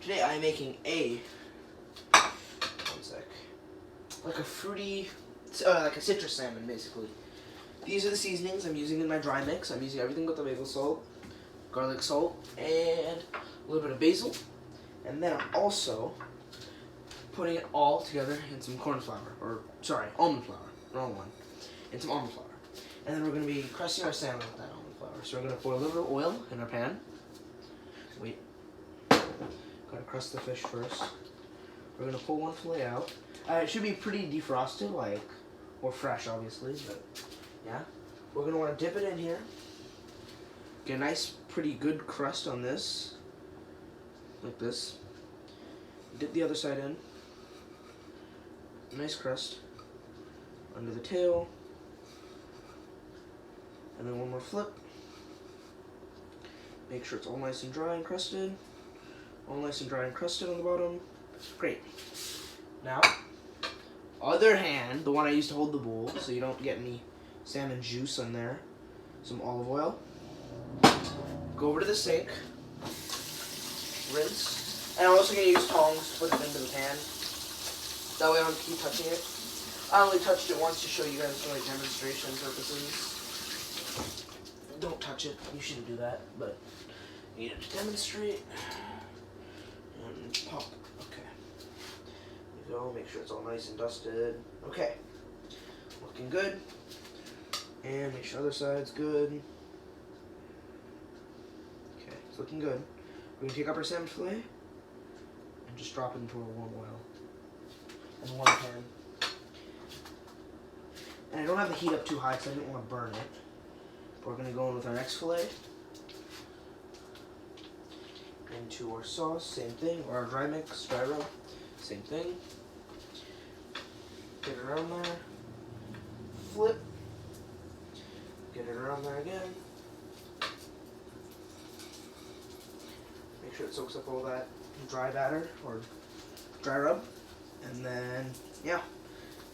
Today I'm making one sec, like a fruity, like a citrus salmon basically. These are the seasonings I'm using in my dry mix. I'm using everything but the basil salt, garlic salt, and a little bit of basil. And then I'm also putting it all together in some almond flour, wrong one, in some almond flour. And then we're going to be crusting our salmon with that almond flour. So we're going to pour a little bit of oil in our pan. Wait. Gotta crust the fish first. We're going to pull one fillet out. It should be pretty defrosted, or fresh obviously, but yeah. We're going to want to dip it in here. Get a nice, pretty good crust on this. Like this. Dip the other side in. Nice crust. Under the tail. And then one more flip. Make sure it's all nice and dry and crusted. All nice and dry and crusted on the bottom. Great. Now, other hand, the one I used to hold the bowl, so you don't get any salmon juice on there. Some olive oil. Go over to the sink. Rinse. And I'm also going to use tongs to put it into the pan. That way I don't keep touching it. I only touched it once to show you guys for like demonstration purposes. Don't touch it. You shouldn't do that, but you need it to demonstrate. And pop. Okay. There you go. Make sure it's all nice and dusted. Okay. Looking good. And make sure the other side's good. Okay, it's looking good. We're gonna take up our salmon fillet and just drop it into a warm oil. And one pan. And I don't have the heat up too high because I didn't want to burn it. But we're going to go in with our next fillet. Into our sauce, same thing. Or our dry mix, dry rub, same thing. Get it around there. Flip. Get it around there again. Make sure it soaks up all that dry batter or dry rub. And then, yeah,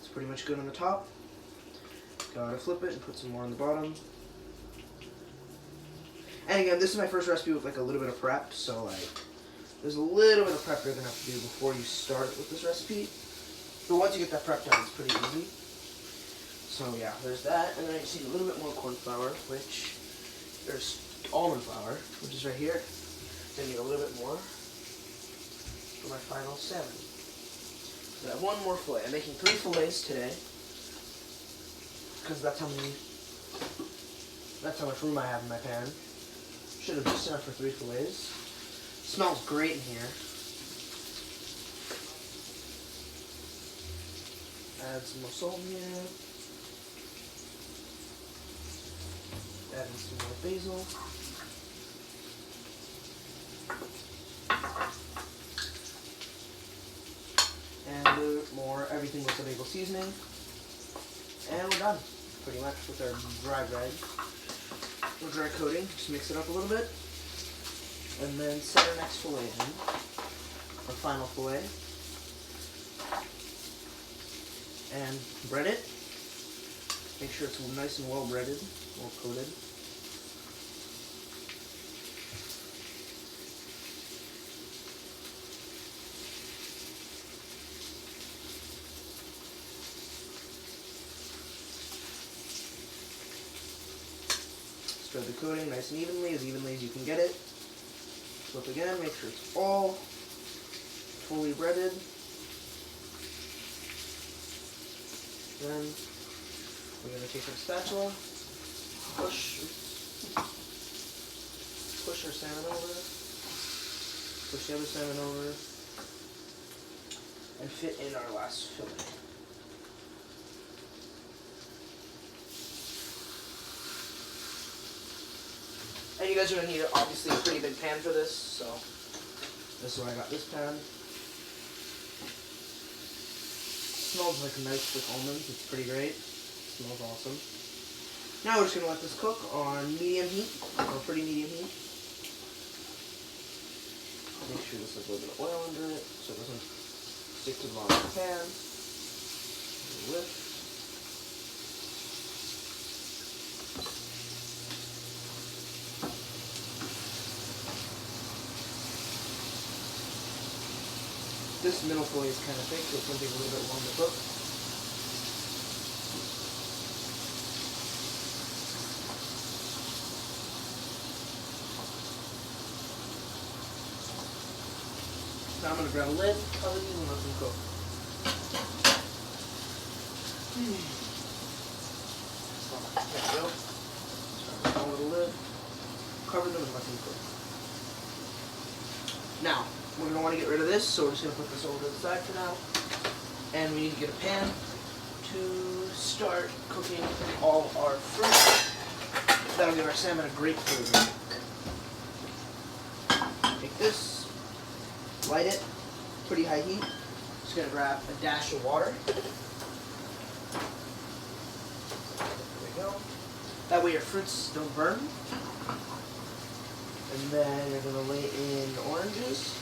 it's pretty much good on the top. Gotta flip it and put some more on the bottom. And again, this is my first recipe with like a little bit of prep, so like, there's a little bit of prep you're gonna have to do before you start with this recipe. But once you get that prep done, it's pretty easy. So yeah, there's that, and then I just need a little bit more corn flour, which, there's almond flour, which is right here. Then I need a little bit more for my final salmon. So I have one more fillet. I'm making 3 fillets today because that's how much room I have in my pan. Should have just enough for 3 fillets. Smells great in here. Add some more salt in here. Add in some more basil. And a little bit more everything with the bagel seasoning. And we're done, pretty much, with our dry bread. Or dry coating. Just mix it up a little bit. And then set our next fillet in. Our final fillet. And bread it. Make sure it's nice and well breaded, well coated. Spread the coating nice and evenly as you can get it. Flip again, make sure it's all fully breaded. Then we're going to take our spatula, push our salmon over, push the other salmon over, and fit in our last fillet. And you guys are going to need, obviously, a pretty big pan for this, so this is why I got this pan. Smells like a nice with almonds. It's pretty great. Smells awesome. Now we're just going to let this cook on medium heat, or pretty medium heat. Make sure there's a little bit of oil under it so it doesn't stick to the bottom of the pan. Lift. This middle fillet is kind of thick, so it's going to take a little bit longer to cook. Now I'm going to grab a lid, cover these, and let them cook. There we go. Start with a lid, cover them, and let them cook. Now, we're going to want to get rid of this, so we're just going to put this over to the side for now. And we need to get a pan to start cooking all our fruit. That'll give our salmon a great flavor. Take this, light it, pretty high heat. Just going to grab a dash of water. There we go. That way your fruits don't burn. And then you're going to lay in the oranges.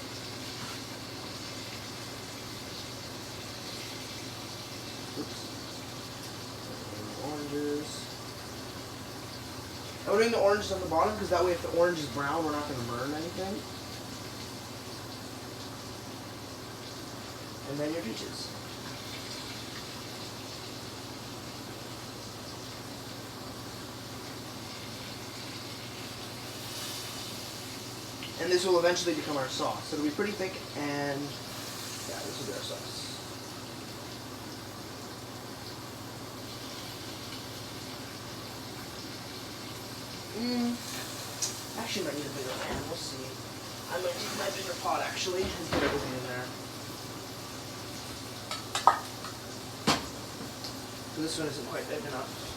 Oops. Oranges. And we're doing the oranges on the bottom because that way if the orange is brown, we're not going to burn anything. And then your peaches. And this will eventually become our sauce. It'll be pretty thick, and yeah, this will be our sauce. Actually, might need a bigger pan. We'll see. I might need my bigger pot actually and put everything in there. So this one isn't quite big enough.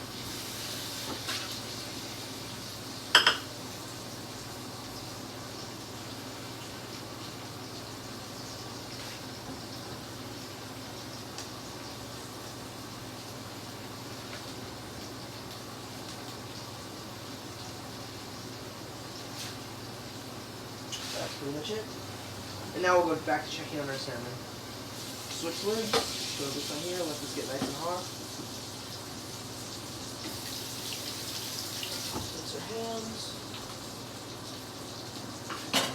That's pretty much it. And now we'll go back to checking on our salmon. Switch lids, throw this on here, let this get nice and hot. Rinse our hands.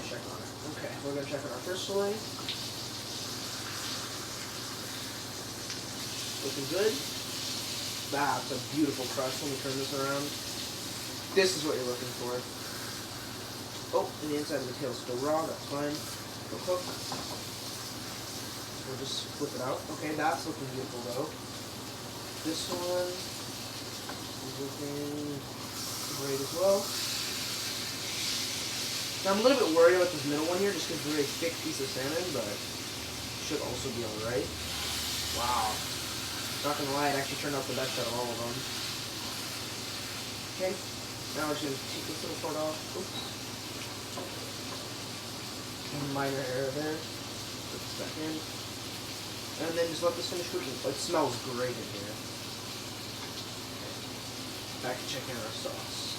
Check on it. Okay, we're going to check on our first fillet. Looking good. That's a beautiful crust. Let me turn this around. This is what you're looking for. Oh, and the inside of the tail is still raw, that's fine. It'll cook. We'll just flip it out. Okay, that's looking beautiful though. This one is looking great as well. Now I'm a little bit worried about this middle one here just because it's a very thick piece of salmon, but it should also be alright. Wow. Not gonna lie, it actually turned out the best out of all of them. Okay, now we're just gonna take this little part off. Oops. Minor error there. Put this back in. And then just let this finish cooking. Oh, it smells great in here. Okay. Back to checking out our sauce.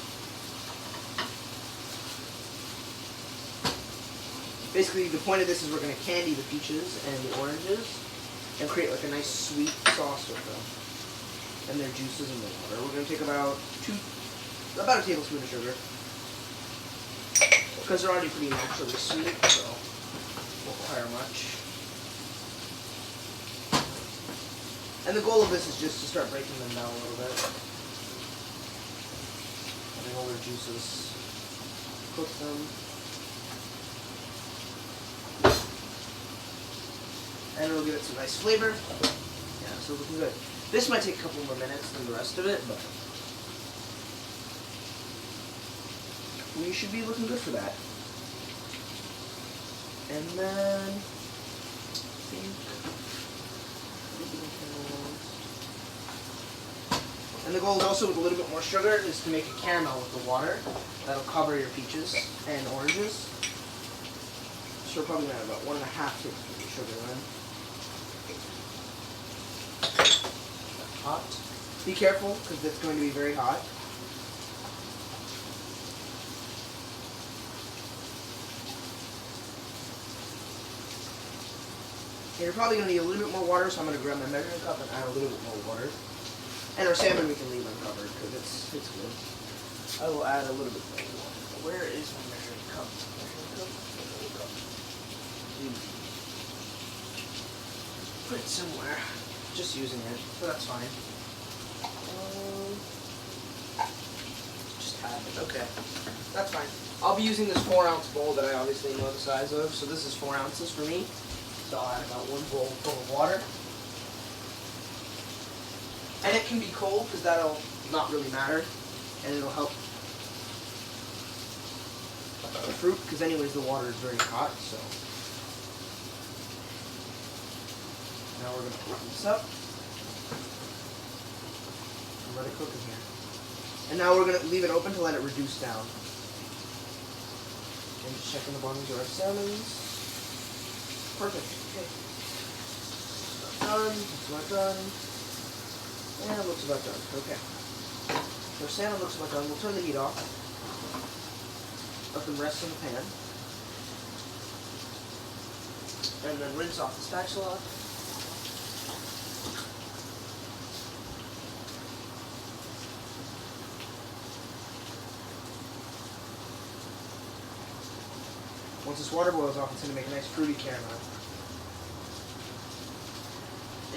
Basically, the point of this is we're going to candy the peaches and the oranges and create like a nice sweet sauce with them. And their juices in the water. We're going to take about a tablespoon of sugar. Because they're already pretty naturally sweet, so won't require much. And the goal of this is just to start breaking them down a little bit. Letting all their juices cook them. And it'll give it some nice flavor. Yeah, so looking good. This might take a couple more minutes than the rest of it, but we should be looking good for that. And then I think and the goal is also with a little bit more sugar is to make a caramel with the water that'll cover your peaches and oranges. So we're probably gonna have about 1.5 tablespoons of sugar then. Hot. Be careful because it's going to be very hot. And you're probably going to need a little bit more water, so I'm going to grab my measuring cup and add a little bit more water. And our salmon we can leave uncovered because it's good. I will add a little bit more water. Where is my measuring cup? put it somewhere. Just using it, so that's fine. Just have it. Okay, that's fine. I'll be using this 4-ounce bowl that I obviously know the size of. So this is 4 ounces for me. So I'll add about 1 bowl full of water. And it can be cold because that'll not really matter, and it'll help the fruit because anyways the water is very hot. So now we're gonna open this up and let it cook in here. And now we're gonna leave it open to let it reduce down. And just checking the bottoms of our salmons. Perfect. Okay. Done. Looks about done. And it looks about done. Okay. So our salmon looks about done. We'll turn the heat off. Let them rest in the pan. And then rinse off the spatula. Once this water boils off, it's going to make a nice fruity caramel.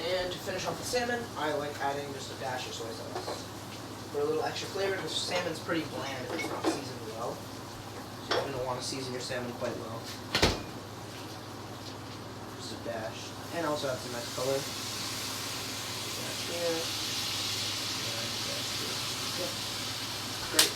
And to finish off the salmon, I like adding just a dash of soy sauce. For a little extra flavor, because salmon's pretty bland if it's not seasoned well. So you're going to want to season your salmon quite well. Just a dash. And also have some nice color. Dash here. And dash here. Okay. Great.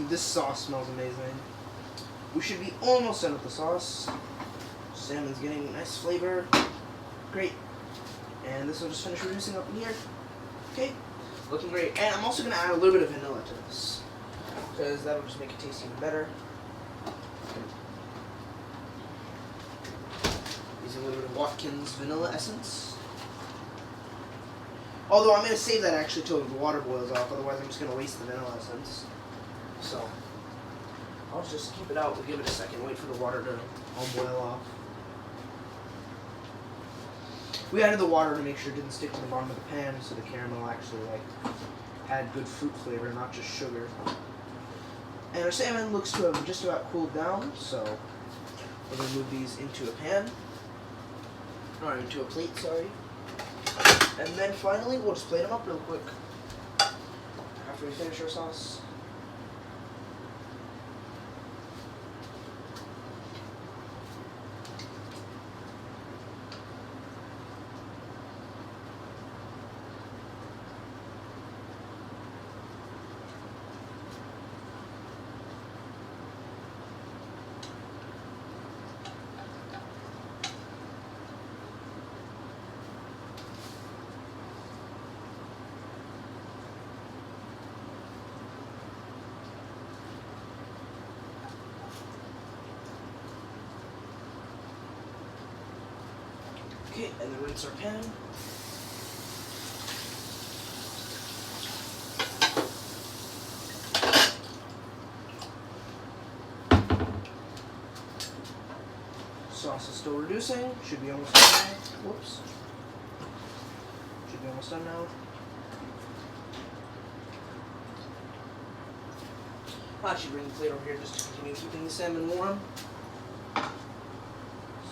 This sauce smells amazing. We should be almost done with the sauce. Salmon's getting a nice flavor. Great. And this will just finish reducing up in here. Okay. Looking great. And I'm also going to add a little bit of vanilla to this, because that'll just make it taste even better. Using a little bit of Watkins vanilla essence. Although I'm going to save that actually till the water boils off, otherwise I'm just going to waste the vanilla essence. So, I'll just keep it out. We'll give it a second, wait for the water to all boil off. We added the water to make sure it didn't stick to the bottom of the pan, so the caramel actually had good fruit flavor, not just sugar. And our salmon looks to have just about cooled down, so we're going to move these into a pan. Or into a plate, sorry. And then finally, we'll just plate them up real quick after we finish our sauce. Okay, and then rinse our pan. Sauce is still reducing. Should be almost done now. Whoops. Should be almost done now. I'll actually bring the plate over here just to continue keeping the salmon warm.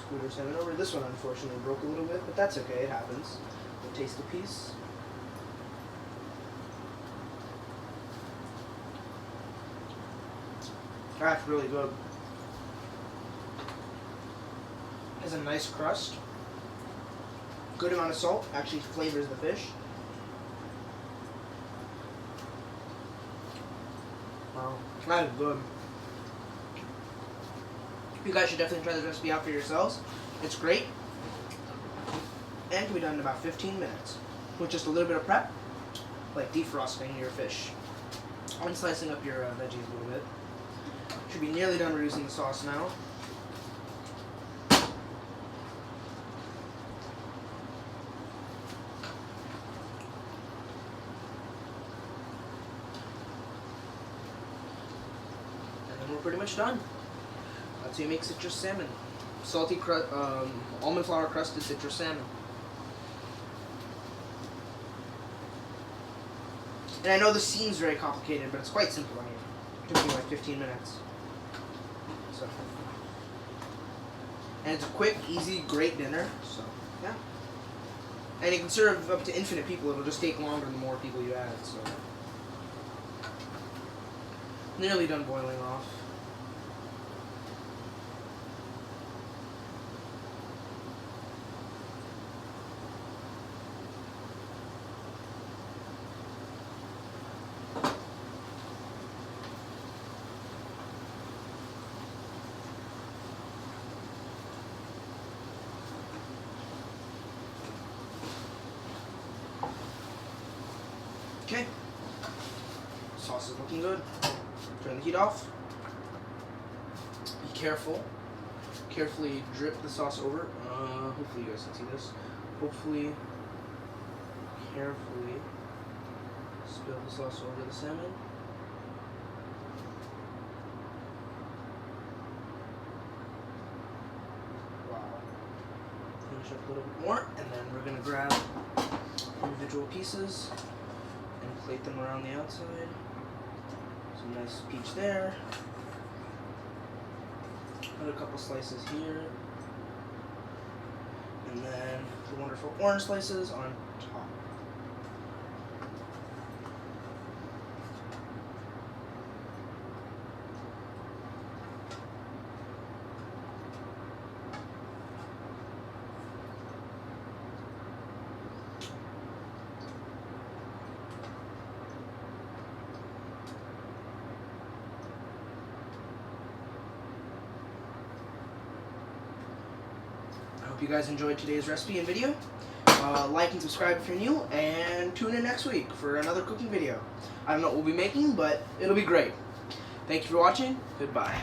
Scoot our salmon over. This one unfortunately broke a little bit, but that's okay, it happens. We'll taste a piece. That's really good. Has a nice crust. Good amount of salt, actually flavors the fish. Wow, that is good. You guys should definitely try this recipe out for yourselves. It's great. And can be done in about 15 minutes. With just a little bit of prep, like defrosting your fish. And slicing up your veggies a little bit. Should be nearly done reducing the sauce now. And then we're pretty much done. That's how you make citrus salmon. Salty, almond flour crusted citrus salmon. And I know this seems very complicated, but it's quite simple. I mean, it took me like 15 minutes. So, and it's a quick, easy, great dinner. So, yeah. And you can serve up to infinite people. It'll just take longer the more people you add. So, nearly done boiling off. Okay, sauce is looking good. Turn the heat off. Be careful. Carefully drip the sauce over. Hopefully you guys can see this. Hopefully, carefully spill the sauce over the salmon. Wow. Finish up a little bit more, and then we're gonna grab individual pieces and plate them around the outside. Some nice peach there. Put a couple slices here. And then the wonderful orange slices on top. I hope you guys enjoyed today's recipe and video. Like and subscribe if you're new, and tune in next week for another cooking video. I don't know what we'll be making, but it'll be great. Thank you for watching. Goodbye.